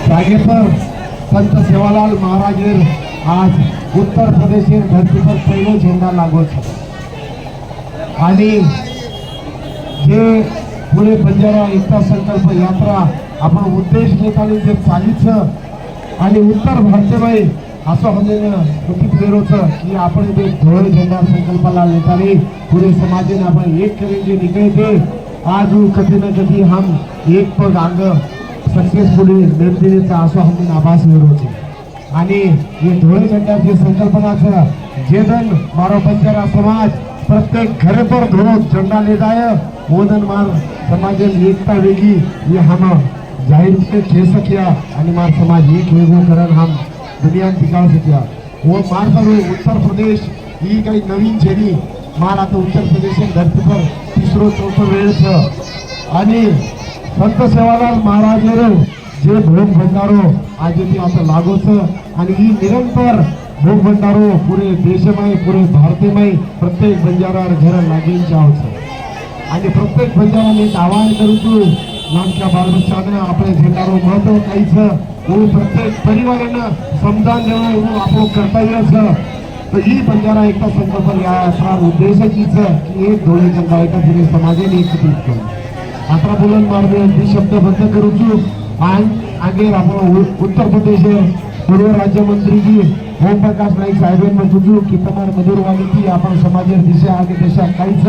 जागे पर संत सेवालाल महाराज आज उत्तर प्रदेश धरती पर पहिलो झेंडा लागू आणि जे पुणे बंजारा एकता संकल्प यात्रा आपण उद्देश घेताना जे चालीचं आणि उत्तर भारतीय असं होणं उचित वेळोचं की आपण ते धोळ झेंडा संकल्पाला नेताने पुरे समाजाने आपण एक करें जे निकले थे आज कधी न कधी हम एक पग आग सक्सेसफुली निर्दिनेचा असं हमने आभास मिळवतो आणि हे धोळ झेंड्याची संकल्पनाचं जेदन मारो बंजारा समाज प्रत्येक घर पर धोळ झंडा ले जाए मोदन मार समाज एकता वेगी ये हम जाहिर से कह सकिया आणि मार समाज एक वेगो करण हम दुनिया टिकाव सकिया वो मार कर उत्तर प्रदेश ही काही नवीन छेनी मार आता उत्तर प्रदेश धरती पर तिसरो चौथो वेळ छ आणि संत सेवालाल महाराज जे भोग भंडारो आज ती आता लागोच आणि ही निरंतर भोग भंडारो पुरे देशमय पुरे भारतीयमय प्रत्येक बंजारा घर लागेल चावच आणि प्रत्येक बंजाराने आवाहन करू आमच्या बालबच्चानं आपल्या झेंडारो महत्व काहीच प्रत्येक परिवारानं समजान देणं आपलं कर्तव्य तर ही बंजारा एकता संकल्प याचा उद्देशाचीच की एक धोळे झेंडा एका पुरे समाजाने एकत्रित करू आता बोलून मारले ही शब्द बंद करू आगे आपण उत्तर प्रदेश पूर्व राज्यमंत्री जी ओम प्रकाश नाईक साहेबांना बुजू की तमार मधुरवाणी की आपण समाजात दिशा आगे दिशा काहीच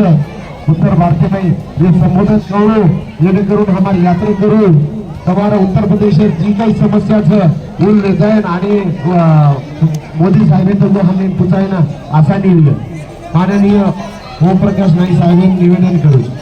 उत्तर भारतीय जे संबोधन करू जेणेकरून हमारी यात्रा करू तुम्हारा उत्तर प्रदेश जी काही समस्या उल ले जाए आणि मोदी साहेब तो हमें पूछाए ना आसानी माननीय ओम प्रकाश नाईक साहेब निवेदन करू